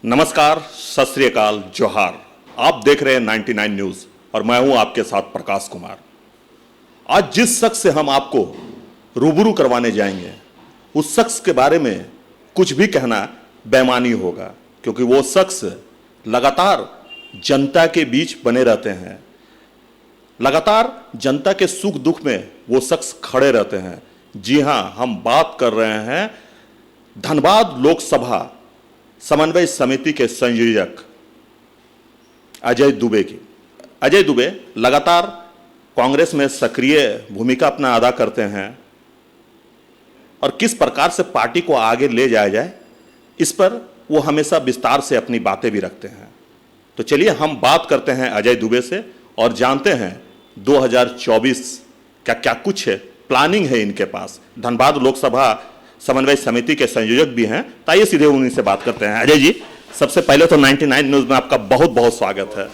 नमस्कार, सत श्री अकाल, जोहार। आप देख रहे हैं 99 न्यूज और मैं हूं आपके साथ प्रकाश कुमार। आज जिस शख्स से हम आपको रूबरू करवाने जाएंगे उस शख्स के बारे में कुछ भी कहना बेईमानी होगा, क्योंकि वो शख्स लगातार जनता के बीच बने रहते हैं, लगातार जनता के सुख दुख में वो शख्स खड़े रहते हैं। जी हां, हम बात कर रहे हैं धनबाद लोकसभा समन्वय समिति के संयोजक अजय दुबे की। अजय दुबे लगातार कांग्रेस में सक्रिय भूमिका अपना अदा करते हैं और किस प्रकार से पार्टी को आगे ले जाया जाए इस पर वो हमेशा विस्तार से अपनी बातें भी रखते हैं। तो चलिए हम बात करते हैं अजय दुबे से और जानते हैं 2024 क्या क्या कुछ है, प्लानिंग है इनके पास। धनबाद लोकसभा समन्वय समिति के संयोजक भी हैं, ताइए सीधे उन्हीं से बात करते हैं। अजय जी, सबसे पहले तो 99 न्यूज में आपका बहुत बहुत स्वागत है।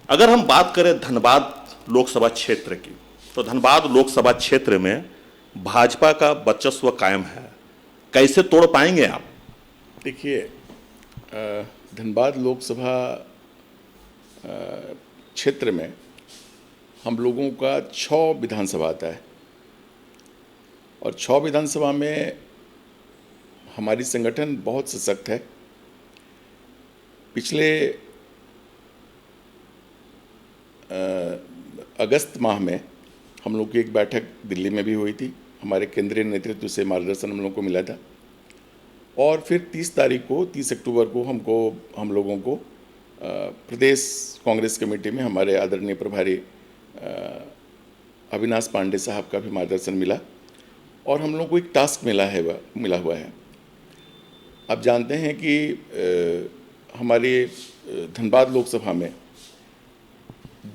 अगर हम बात करें धनबाद लोकसभा क्षेत्र की, तो धनबाद लोकसभा क्षेत्र में भाजपा का वर्चस्व कायम है, कैसे तोड़ पाएंगे आप? देखिए, धनबाद लोकसभा क्षेत्र में हम लोगों का 6 विधानसभा आता है और 6 विधानसभा में हमारी संगठन बहुत सशक्त है। पिछले अगस्त माह में हम लोग की एक बैठक दिल्ली में भी हुई थी। हमारे केंद्रीय नेतृत्व से मार्गदर्शन हम लोग को मिला था और फिर 30 अक्टूबर को हम लोगों को प्रदेश कांग्रेस कमेटी में हमारे आदरणीय प्रभारी अविनाश पांडे साहब का भी मार्गदर्शन मिला और हम लोग को एक टास्क मिला हुआ है। आप जानते हैं कि हमारे धनबाद लोकसभा में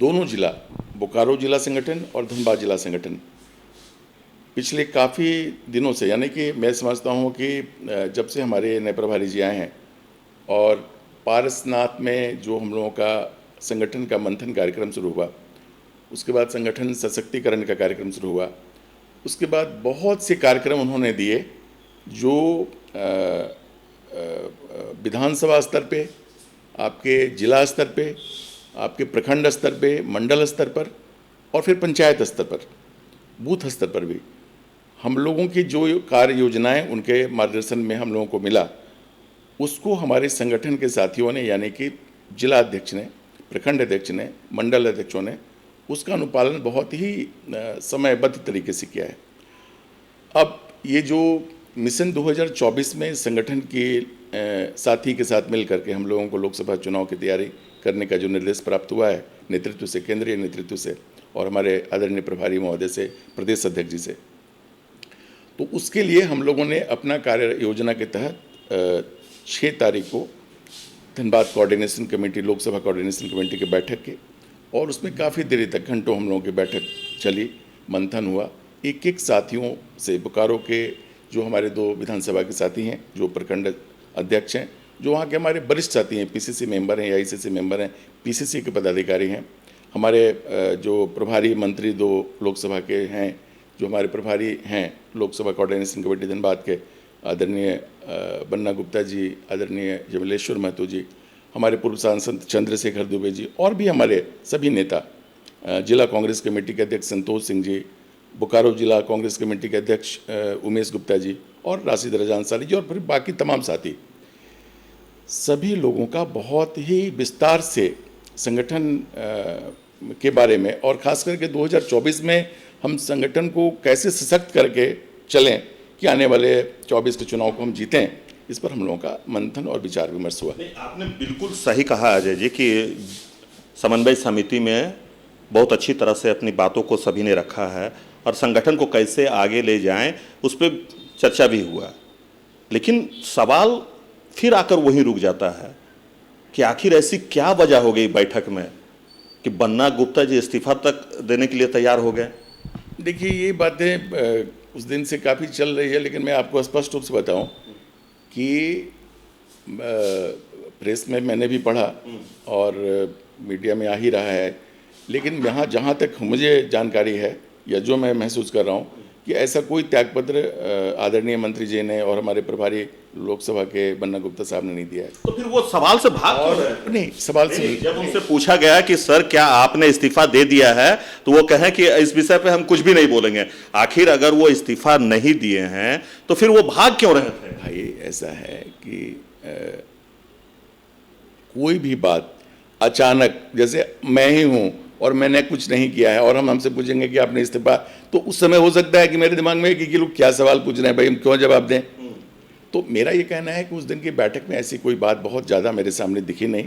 दोनों जिला, बोकारो जिला संगठन और धनबाद जिला संगठन, पिछले काफ़ी दिनों से, यानी कि मैं समझता हूँ कि जब से हमारे नए प्रभारी जी आए हैं और पारसनाथ में जो हम लोगों का संगठन का मंथन कार्यक्रम शुरू हुआ, उसके बाद संगठन सशक्तिकरण का कार्यक्रम शुरू हुआ, उसके बाद बहुत से कार्यक्रम उन्होंने दिए जो विधानसभा स्तर पे, आपके जिला स्तर पे, आपके प्रखंड स्तर पे, मंडल स्तर पर और फिर पंचायत स्तर पर, बूथ स्तर पर भी हम लोगों की जो कार्य योजनाएं उनके मार्गदर्शन में हम लोगों को मिला, उसको हमारे संगठन के साथियों ने, यानी कि जिला अध्यक्ष ने, प्रखंड अध्यक्ष ने, मंडल अध्यक्षों ने उसका अनुपालन बहुत ही समयबद्ध तरीके से किया है। अब ये जो मिशन 2024 में संगठन के साथी के साथ मिल करके हम लोगों को लोकसभा चुनाव की तैयारी करने का जो निर्देश प्राप्त हुआ है नेतृत्व से, केंद्रीय नेतृत्व से और हमारे आदरणीय प्रभारी महोदय से, प्रदेश अध्यक्ष जी से, तो उसके लिए हम लोगों ने अपना कार्य योजना के तहत 6 तारीख को Dhanbad coordination committee, Lok Sabha coordination committee की बैठक की और उसमें काफ़ी देर तक, घंटों हम लोगों की बैठक चली, मंथन हुआ। एक साथियों से, बोकारो के जो हमारे 2 विधानसभा के साथी हैं, जो प्रखंड अध्यक्ष हैं, जो वहाँ के हमारे वरिष्ठ साथी हैं, पीसीसी मेंबर हैं, एआईसीसी मेंबर हैं, पीसीसी के पदाधिकारी हैं, हमारे जो प्रभारी मंत्री 2 लोकसभा के हैं, जो हमारे प्रभारी हैं लोकसभा कोऑर्डिनेशन कमेटी धनबाद के, आदरणीय बन्ना गुप्ता जी, आदरणीय जमलेश्वर महतो जी, हमारे पूर्व सांसद चंद्रशेखर दुबे जी और भी हमारे सभी नेता, जिला कांग्रेस कमेटी के अध्यक्ष संतोष सिंह जी, बोकारो जिला कांग्रेस कमेटी के अध्यक्ष उमेश गुप्ता जी और राशिद रजा अंसारी जी और फिर बाकी तमाम साथी, सभी लोगों का बहुत ही विस्तार से संगठन के बारे में और ख़ास करके 2024 में हम संगठन को कैसे सशक्त करके चलें कि आने वाले 24 के चुनाव को हम जीतें, इस पर हम लोगों का मंथन और विचार विमर्श हुआ। आपने बिल्कुल सही कहा अजय जी कि समन्वय समिति में बहुत अच्छी तरह से अपनी बातों को सभी ने रखा है और संगठन को कैसे आगे ले जाएं उस पर चर्चा भी हुआ, लेकिन सवाल फिर आकर वहीं रुक जाता है कि आखिर ऐसी क्या वजह हो गई बैठक में कि बन्ना गुप्ता जी इस्तीफा तक देने के लिए तैयार हो गए? देखिए, ये बातें उस दिन से काफ़ी चल रही है, लेकिन मैं आपको स्पष्ट रूप से बताऊं कि प्रेस में मैंने भी पढ़ा और मीडिया में आ ही रहा है, लेकिन यहाँ जहाँ तक मुझे जानकारी है या जो मैं महसूस कर रहा हूँ कि ऐसा कोई त्यागपत्र आदरणीय मंत्री जी ने और हमारे प्रभारी लोकसभा के बन्ना गुप्ता साहब ने नहीं दिया है। तो फिर वो सवाल से भाग क्यों रहे हैं? नहीं, सवाल से नहीं, जब उनसे पूछा गया कि सर क्या आपने इस्तीफा दे दिया है, तो वो कहें कि इस विषय पे हम कुछ भी नहीं बोलेंगे। आखिर अगर वो इस्तीफा नहीं दिए हैं तो फिर वो भाग क्यों रहे थे? भाई ऐसा है कि कोई भी बात अचानक, जैसे मैं ही हूं और मैंने कुछ नहीं किया है और हम हमसे पूछेंगे कि आपने इस्तीफा, तो उस समय हो सकता है कि मेरे दिमाग में कि लोग क्या सवाल पूछ रहे हैं, भाई हम क्यों जवाब दें। तो मेरा ये कहना है कि उस दिन की बैठक में ऐसी कोई बात बहुत ज़्यादा मेरे सामने दिखी नहीं,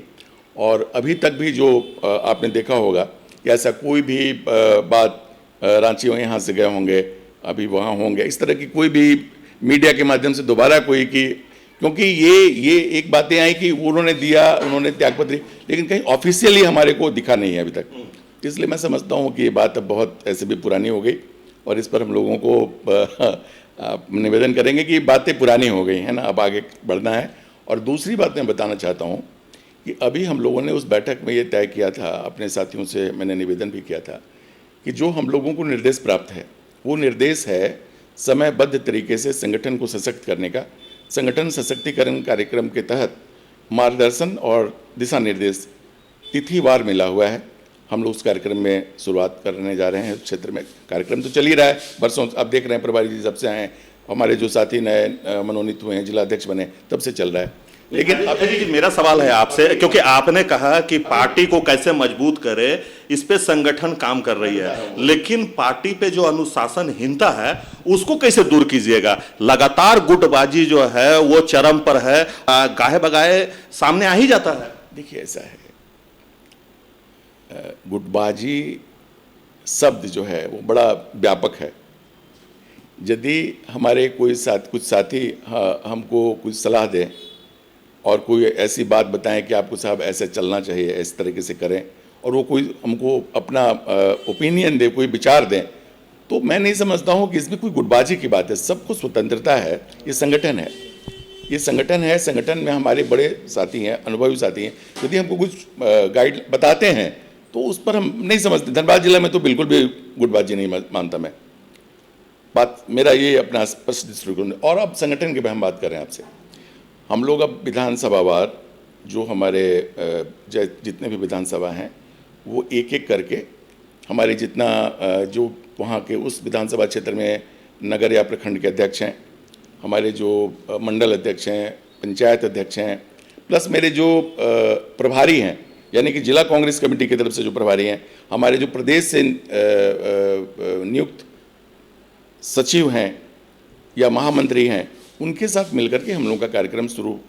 और अभी तक भी जो आपने देखा होगा कि ऐसा कोई भी बात रांची में यहाँ से गए होंगे, अभी वहाँ होंगे, इस तरह की कोई भी मीडिया के माध्यम से दोबारा कोई की, क्योंकि ये एक बातें आई कि उन्होंने दिया, उन्होंने त्यागपत्र, लेकिन कहीं ऑफिशियली हमारे को दिखा नहीं है अभी तक। इसलिए मैं समझता हूँ कि ये बात अब बहुत ऐसे भी पुरानी हो गई, और इस पर हम लोगों को निवेदन करेंगे कि बातें पुरानी हो गई हैं ना, अब आगे बढ़ना है। और दूसरी बात मैं बताना चाहता हूँ कि अभी हम लोगों ने उस बैठक में ये तय किया था, अपने साथियों से मैंने निवेदन भी किया था कि जो हम लोगों को निर्देश प्राप्त है वो निर्देश है समयबद्ध तरीके से संगठन को सशक्त करने का। संगठन सशक्तिकरण कार्यक्रम के तहत मार्गदर्शन और दिशा निर्देश तिथिवार मिला हुआ है। हम लोग उस कार्यक्रम में शुरुआत करने जा रहे हैं। इस क्षेत्र में कार्यक्रम तो चल ही रहा है बरसों, अब देख रहे हैं प्रभारी जी जब से आए, हमारे जो साथी नए मनोनीत हुए हैं, जिला अध्यक्ष बने, तब से चल रहा है। लेकिन अभी मेरा सवाल है आपसे, क्योंकि आपने कहा कि पार्टी को कैसे मजबूत करे, इस पे संगठन काम कर रही है, लेकिन पार्टी पे जो अनुशासनहीनता है उसको कैसे दूर कीजिएगा? लगातार गुटबाजी जो है वो चरम पर है, गाहे बगाए सामने आ ही जाता है। देखिए ऐसा है, गुटबाजी शब्द जो है वो बड़ा व्यापक है। यदि हमारे कोई कुछ साथी हमको कुछ सलाह दें और कोई ऐसी बात बताएं कि आपको साहब ऐसे चलना चाहिए, इस तरीके से करें, और वो कोई हमको अपना ओपिनियन दे, कोई विचार दें, तो मैं नहीं समझता हूँ कि इसमें कोई गुटबाजी की बात है। सबको स्वतंत्रता है, ये संगठन है, ये संगठन है। संगठन में हमारे बड़े साथी हैं, अनुभवी साथी हैं, यदि हमको कुछ गाइड बताते हैं तो उस पर हम नहीं समझते। धनबाद जिला में तो बिल्कुल भी गुटबाजी नहीं मानता मैं, बात मेरा ये अपना स्पष्ट दृष्टिकोण। और अब संगठन की हम बात कर रहे हैं आपसे, हम लोग अब विधानसभावार जो हमारे जितने भी विधानसभा हैं वो एक एक करके हमारे जितना जो वहाँ के उस विधानसभा क्षेत्र में नगर या प्रखंड के अध्यक्ष हैं, हमारे जो मंडल अध्यक्ष हैं, पंचायत अध्यक्ष हैं, प्लस मेरे जो प्रभारी हैं, यानी कि जिला कांग्रेस कमेटी की तरफ से जो प्रभारी हैं, हमारे जो प्रदेश से नियुक्त सचिव हैं या महामंत्री हैं, उनके साथ मिलकर के हम लोगों का कार्यक्रम शुरू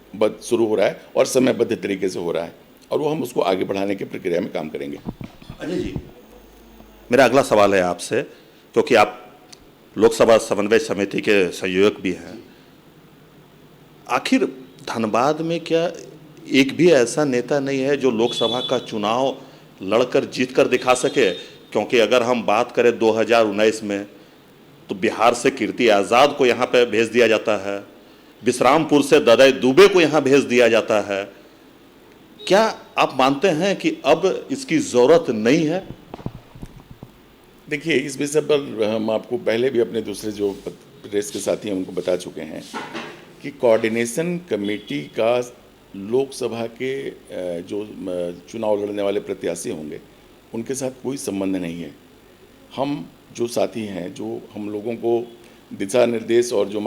हो रहा है और समयबद्ध तरीके से हो रहा है, और वो हम उसको आगे बढ़ाने की प्रक्रिया में काम करेंगे। अजय जी, मेरा अगला सवाल है आपसे, क्योंकि आप लोकसभा समन्वय समिति के संयोजक भी हैं। आखिर धनबाद में क्या एक भी ऐसा नेता नहीं है जो लोकसभा का चुनाव लड़कर जीत कर दिखा सके? क्योंकि अगर हम बात करें 2019 में, तो बिहार से कीर्ति आज़ाद को यहाँ पे भेज दिया जाता है, विश्रामपुर से ददय दुबे को यहाँ भेज दिया जाता है। क्या आप मानते हैं कि अब इसकी ज़रूरत नहीं है? देखिए, इस विषय पर हम आपको पहले भी अपने दूसरे जो प्रेस के साथी हैं उनको बता चुके हैं कि कोऑर्डिनेशन कमेटी का लोकसभा के जो चुनाव लड़ने वाले प्रत्याशी होंगे उनके साथ कोई संबंध नहीं है। हम जो साथी हैं, जो हम लोगों को दिशा निर्देश और जो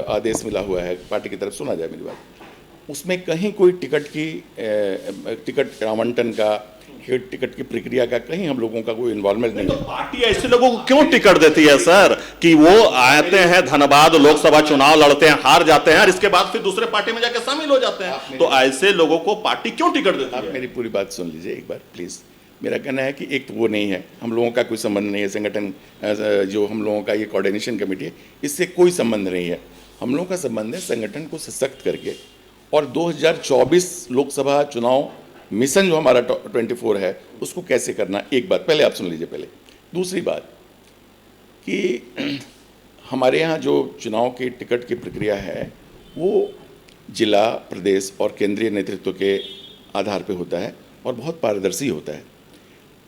आदेश मिला हुआ है पार्टी की तरफ, सुना जाए मेरी बात, उसमें कहीं कोई टिकट आवंटन का, टिकट की प्रक्रिया का कहीं हम लोगों का कोई इन्वॉल्वमेंट नहीं है। तो पार्टी ऐसे लोगों को क्यों टिकट देती है सर कि वो आते हैं धनबाद, लोकसभा चुनाव लड़ते हैं, हार जाते हैं और इसके बाद फिर दूसरे पार्टी में जाकर शामिल हो जाते हैं? तो ऐसे लोगों को पार्टी क्यों टिकट देती है? आप मेरी पूरी बात सुन लीजिए एक बार प्लीज़। मेरा कहना है कि एक तो वो नहीं है, हम लोगों का कोई संबंध नहीं है। संगठन जो हम लोगों का ये कोऑर्डिनेशन कमेटी है, इससे कोई संबंध नहीं है। हम लोगों का संबंध है संगठन को सशक्त करके, और 2024 लोकसभा चुनाव मिशन जो हमारा 24 है उसको कैसे करना। एक बात पहले आप सुन लीजिए पहले। दूसरी बात कि हमारे यहाँ जो चुनाव की टिकट की प्रक्रिया है वो जिला, प्रदेश और केंद्रीय नेतृत्व के आधार पर होता है और बहुत पारदर्शी होता है।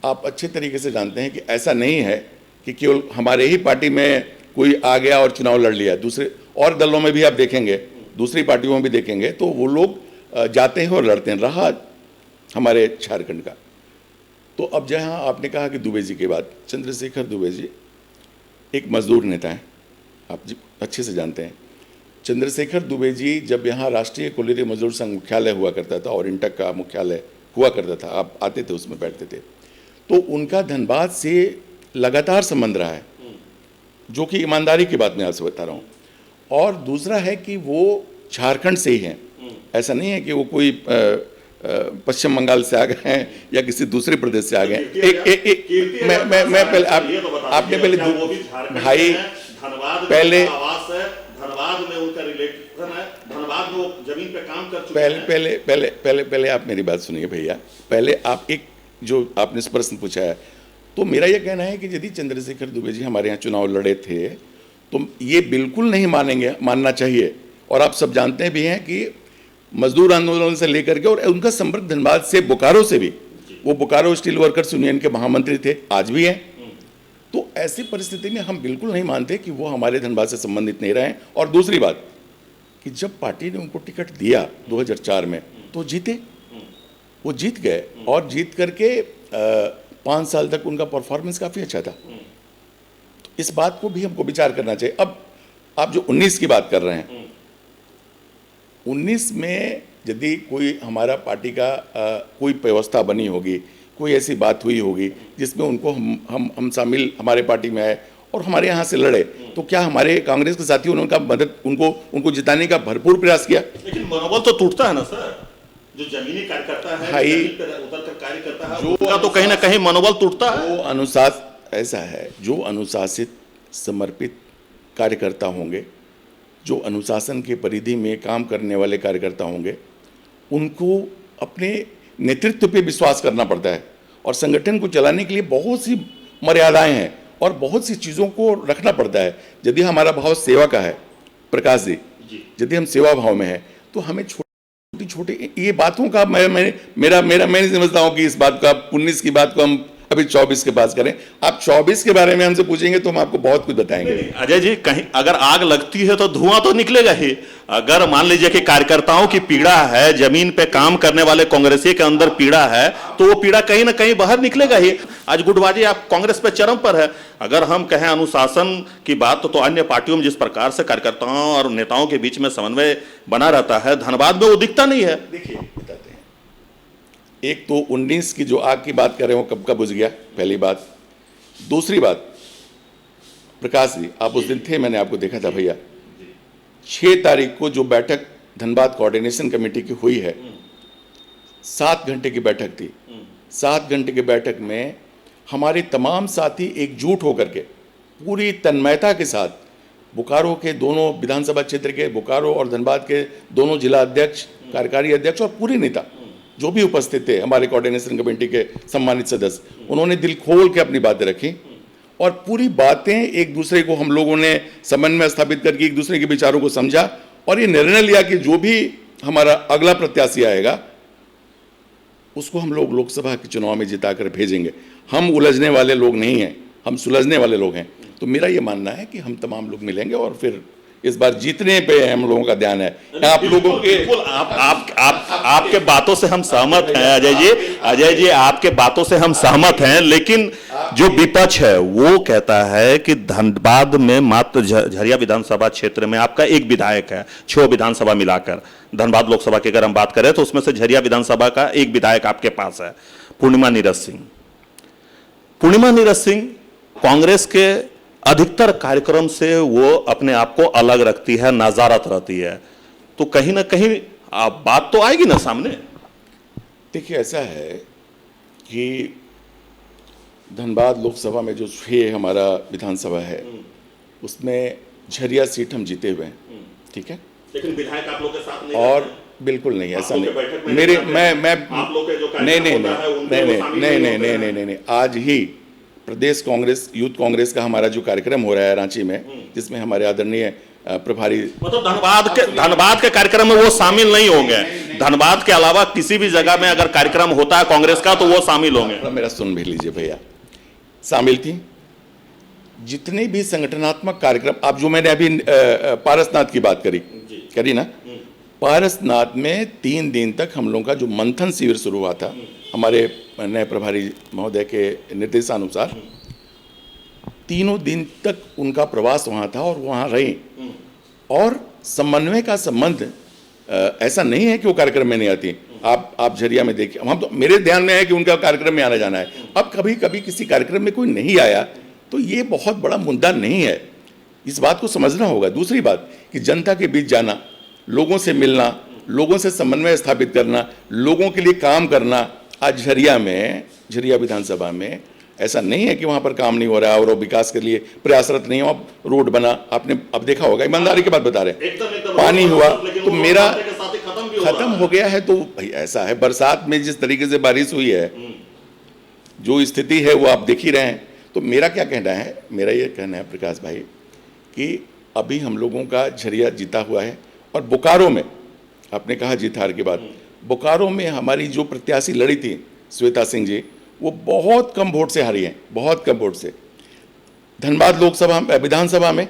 आप अच्छे तरीके से जानते हैं कि ऐसा नहीं है कि केवल हमारे ही पार्टी में कोई आ गया और चुनाव लड़ लिया। दूसरे और दलों में भी आप देखेंगे, दूसरी पार्टियों में भी देखेंगे, तो वो लोग जाते हैं और लड़ते हैं। रहा हमारे झारखंड का, तो अब जहाँ आपने कहा कि दुबे जी के बाद, चंद्रशेखर दुबे जी एक मजदूर नेता हैं, आप अच्छे से जानते हैं। चंद्रशेखर दुबे जी जब यहाँ राष्ट्रीय कोलियरी मजदूर संघ मुख्यालय हुआ करता था और इंटक का मुख्यालय हुआ करता था, आप आते थे उसमें बैठते थे, तो उनका धनबाद से लगातार संबंध रहा है, जो कि ईमानदारी की बात मैं आपसे बता रहा हूँ। और दूसरा है कि वो झारखंड से ही हैं, ऐसा नहीं है कि वो कोई पश्चिम बंगाल से आ गए हैं या किसी दूसरे प्रदेश से आ गए हैं। मैं पहले आपने पहले भाई पहले धनबाद में उनका रिलेशन है, धनबाद में वो जमीन पे काम कर चुके हैं। पहले आप मेरी बात सुनिए भैया। पहले आप एक जो आपने प्रश्न पूछा है, तो मेरा यह कहना है कि यदि चंद्रशेखर दुबे जी हमारे यहाँ चुनाव लड़े थे तो ये बिल्कुल नहीं मानना चाहिए। और आप सब जानते भी हैं कि मजदूर आंदोलन से लेकर के और उनका संपर्क धनबाद से, बोकारो से भी, वो बोकारो स्टील वर्कर्स यूनियन के महामंत्री थे, आज भी हैं। तो ऐसी परिस्थिति में हम बिल्कुल नहीं मानते कि वो हमारे धनबाद से संबंधित नहीं रहे। और दूसरी बात कि जब पार्टी ने उनको टिकट दिया 2004 में, तो जीते, वो जीत गए और जीत करके 5 साल तक उनका परफॉर्मेंस काफ़ी अच्छा था। तो इस बात को भी हमको विचार करना चाहिए। अब आप जो 19 की बात कर रहे हैं, 19 में यदि कोई हमारा पार्टी का कोई व्यवस्था बनी होगी, कोई ऐसी बात हुई होगी जिसमें उनको हम शामिल हमारे पार्टी में आए और हमारे यहाँ से लड़े, तो क्या हमारे कांग्रेस के साथियों ने उनका मदद, उनको जिताने का भरपूर प्रयास किया? लेकिन मनोबल तो टूटता है ना सर, जो जमीनी कार्यकर्ता है, जमीन पर उतर कर कार्य करता है, उसका तो कहीं ना कहीं मनोबल टूटता है। वो अनुशासित, ऐसा है, जो अनुशासित समर्पित कार्यकर्ता होंगे, जो अनुशासन के परिधि में काम करने वाले कार्यकर्ता होंगे, उनको अपने नेतृत्व पे विश्वास करना पड़ता है। और संगठन को चलाने के लिए बहुत सी मर्यादाएं हैं और बहुत सी चीज़ों को रखना पड़ता है। यदि हमारा भाव सेवा का है, प्रकाश जी, यदि हम सेवा भाव में है, तो हमें छोटी छोटी ये बातों का मैं नहीं समझता हूँ कि इस बात का 19 की बात को हम अभी 24 के पास करें। आप 24 के बारे में हमसे पूछेंगे तो हम आपको बहुत कुछ बताएंगे। अजय जी, कहीं अगर आग लगती है तो धुआं तो निकलेगा ही। अगर मान लीजिए कि कार्यकर्ताओं की पीड़ा है, जमीन पे काम करने वाले कांग्रेसी के अंदर पीड़ा है, तो वो पीड़ा कहीं ना कहीं बाहर निकलेगा ही। आज गुटबाजी आप कांग्रेस पे चरम पर है। अगर हम कहें अनुशासन की बात, तो अन्य पार्टियों में जिस प्रकार से कार्यकर्ताओं और नेताओं के बीच में समन्वय बना रहता है, धनबाद में वो दिखता नहीं है। देखिए, बताते हैं, एक तो 19 की जो आग की बात कर रहे हो, कब का बुझ गया, पहली बात। दूसरी बात, प्रकाश जी आप उस दिन थे, मैंने आपको देखा था भैया। 6 तारीख को जो बैठक धनबाद कोऑर्डिनेशन कमेटी की हुई है, 7 घंटे की बैठक थी। 7 घंटे की बैठक में हमारे तमाम साथी एकजुट होकर के पूरी तन्मयता के साथ बोकारो के दोनों विधानसभा क्षेत्र के, बोकारो और धनबाद के दोनों जिला अध्यक्ष, कार्यकारी अध्यक्ष और पूरे नेता जो भी उपस्थित थे, हमारे कोऑर्डिनेशन कमेटी के सम्मानित सदस्य, उन्होंने दिल खोल के अपनी बातें रखी और पूरी बातें एक दूसरे को हम लोगों ने समन्वय स्थापित करके एक दूसरे के विचारों को समझा और ये निर्णय लिया कि जो भी हमारा अगला प्रत्याशी आएगा उसको हम लोग लोकसभा के चुनाव में जिताकर भेजेंगे। हम उलझने वाले लोग नहीं हैं, हम सुलझने वाले लोग हैं। तो मेरा ये मानना है कि हम तमाम लोग मिलेंगे और फिर इस बार जीतने पे हम लोगों का ध्यान है। आप लोगों के आपके बातों से हम सहमत हैं अजय जी, आपके बातों से हम सहमत हैं, लेकिन जो विपक्ष है वो कहता है कि धनबाद में मात्र झरिया विधानसभा क्षेत्र में आपका एक विधायक है, 6 विधानसभा मिलाकर धनबाद लोकसभा की अगर हम बात करें तो उसमें से झरिया विधानसभा का एक विधायक आपके पास है, पूर्णिमा नीरज सिंह। पूर्णिमा नीरज सिंह कांग्रेस के अधिकतर कार्यक्रम से वो अपने आप को अलग रखती है, नाजारत रहती है, तो कहीं ना कहीं बात तो आएगी ना सामने। देखिए, ऐसा है कि धनबाद लोकसभा में जो 6 हमारा विधानसभा है उसमें झरिया सीट हम जीते हुए हैं, ठीक है, लेकिन विधायक आप लोग के साथ नहीं और बिल्कुल नहीं, ऐसा नहीं। मेरे मैं आप लोग के जो नहीं, आज ही प्रदेश कांग्रेस, यूथ कांग्रेस का हमारा जो कार्यक्रम हो रहा है रांची में, जिसमें हमारे आदरणीय प्रभारी, मतलब धनबाद के कार्यक्रम में वो शामिल नहीं होंगे। धनबाद के अलावा किसी भी जगह में अगर कार्यक्रम होता है कांग्रेस का तो वो शामिल होंगे। मेरा सुन भी लीजिए भैया, शामिल थी जितने भी संगठनात्मक कार्यक्रम, आप जो मैंने अभी पारसनाथ की बात करी ना, पारसनाथ में 3 दिन तक हम लोगों का जो मंथन शिविर शुरू हुआ था हमारे नए प्रभारी महोदय के निर्देशानुसार, 3 दिन तक उनका प्रवास वहाँ था और वहाँ रहे। और समन्वय का संबंध ऐसा नहीं है कि वो कार्यक्रम में नहीं आती। आप झरिया में देखिए, हम तो, मेरे ध्यान में है कि उनका कार्यक्रम में आना जाना है। अब कभी कभी किसी कार्यक्रम में कोई नहीं आया तो ये बहुत बड़ा मुद्दा नहीं है, इस बात को समझना होगा। दूसरी बात कि जनता के बीच जाना, लोगों से मिलना, लोगों से समन्वय स्थापित करना, लोगों के लिए काम करना। आज झरिया विधानसभा में ऐसा नहीं है कि वहाँ पर काम नहीं हो रहा है और वो विकास के लिए प्रयासरत नहीं हो। अब रोड बना, आपने अब देखा होगा, ईमानदारी की बात बता रहे हैं, पानी हुआ तो मेरा खत्म हो गया है। तो भाई ऐसा है, बरसात में जिस तरीके से बारिश हुई है, जो स्थिति है वो आप देख ही रहे हैं। तो मेरा क्या कहना है, मेरा ये कहना है प्रकाश भाई कि अभी हम लोगों का झरिया जीता हुआ है। और बोकारो में, आपने कहा जीत हार की बात, बोकारो में हमारी जो प्रत्याशी लड़ी थी श्वेता सिंह जी, वो बहुत कम वोट से हारी हैं, बहुत कम वोट से। धनबाद लोकसभा विधानसभा में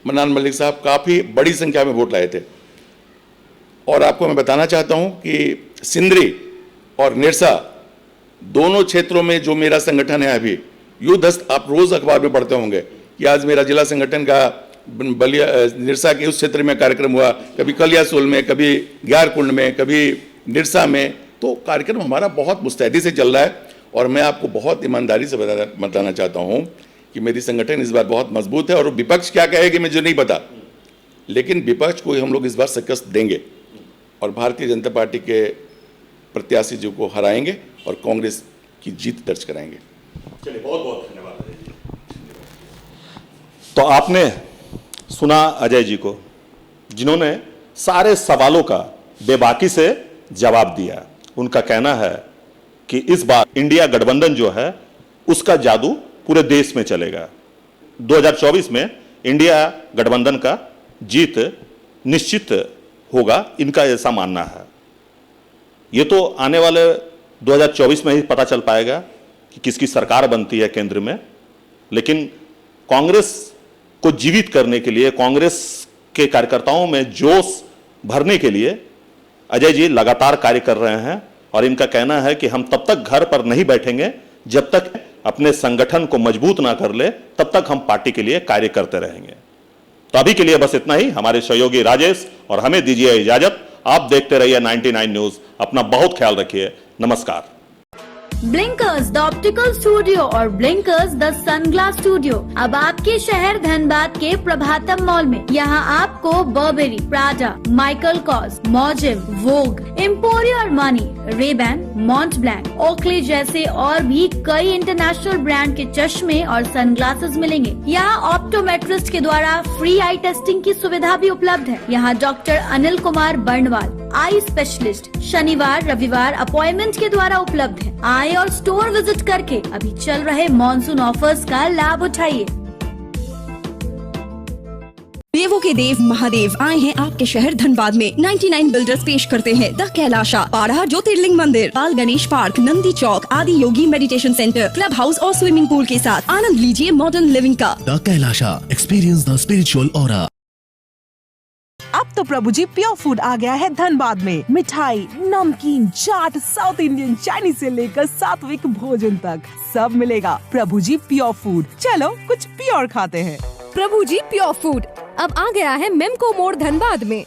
मन्नान मलिक साहब काफ़ी बड़ी संख्या में वोट लाए थे। और आपको मैं बताना चाहता हूं कि सिंदरी और निरसा दोनों क्षेत्रों में जो मेरा संगठन है अभी युद्धस्त, आप रोज अखबार में पढ़ते होंगे कि आज मेरा जिला संगठन का बलिया निरसा के उस क्षेत्र में कार्यक्रम हुआ, कभी कलियासोल में, कभी ग्यारकुंड में, कभी निरसा में। तो कार्यक्रम हमारा बहुत मुस्तैदी से चल रहा है। और मैं आपको बहुत ईमानदारी से बताना चाहता हूं कि मेरी संगठन इस बार बहुत मजबूत है। और विपक्ष क्या कहेगी मुझे नहीं पता, लेकिन विपक्ष को हम लोग इस बार शिकस्त देंगे और भारतीय जनता पार्टी के प्रत्याशी जी को हराएंगे और कांग्रेस की जीत दर्ज कराएंगे। चलिए, बहुत बहुत धन्यवाद अजय जी। तो आपने सुना अजय जी को, जिन्होंने सारे सवालों का बेबाकी से जवाब दिया। उनका कहना है कि इस बार इंडिया गठबंधन जो है उसका जादू पूरे देश में चलेगा। 2024 में इंडिया गठबंधन का जीत निश्चित होगा, इनका ऐसा मानना है। ये तो आने वाले 2024 में ही पता चल पाएगा कि किसकी सरकार बनती है केंद्र में। लेकिन कांग्रेस को जीवित करने के लिए, कांग्रेस के कार्यकर्ताओं में जोश भरने के लिए अजय जी लगातार कार्य कर रहे हैं। और इनका कहना है कि हम तब तक घर पर नहीं बैठेंगे जब तक अपने संगठन को मजबूत ना कर ले, तब तक हम पार्टी के लिए कार्य करते रहेंगे। तो अभी के लिए बस इतना ही। हमारे सहयोगी राजेश और हमें दीजिए इजाजत। आप देखते रहिए 99 न्यूज। अपना बहुत ख्याल रखिए। नमस्कार। ब्लिंकर्स द ऑप्टिकल स्टूडियो और ब्लिंकर्स द सनग्लास स्टूडियो अब आपके शहर धनबाद के प्रभातम मॉल में। यहाँ आपको बर्बेरी, प्राडा, माइकल कॉस, मॉजिम, Vogue, Emporio Armani, Rayban, Mont Blanc, Oakley जैसे और भी कई इंटरनेशनल ब्रांड के चश्मे और सनग्लासेस मिलेंगे। यहाँ ऑप्टोमेट्रिस्ट के द्वारा फ्री आई टेस्टिंग की सुविधा भी उपलब्ध है। यहाँ doctor Anil Kumar Barnwal eye specialist शनिवार रविवार अपॉइंटमेंट के द्वारा उपलब्ध है। आए और स्टोर विजिट करके अभी चल रहे मॉनसून ऑफर्स का लाभ उठाइए। देवों के देव महादेव आए हैं आपके शहर धनबाद में। 99 बिल्डर्स पेश करते हैं द कैलाशा, पारा ज्योतिर्लिंग मंदिर, बाल गणेश पार्क, नंदी चौक, आदि योगी मेडिटेशन सेंटर, क्लब हाउस और स्विमिंग पूल के साथ आनंद लीजिए मॉडर्न लिविंग का। The Kailasa, experience the spiritual aura. अब तो प्रभु जी प्योर फूड आ गया है धनबाद में। मिठाई, नमकीन, चाट, साउथ इंडियन, चाइनीज से लेकर सात्विक भोजन तक सब मिलेगा। प्रभु जी प्योर फूड, चलो कुछ प्योर खाते हैं। प्रभु जी प्योर फूड अब आ गया है मेमको मोड़ धनबाद में।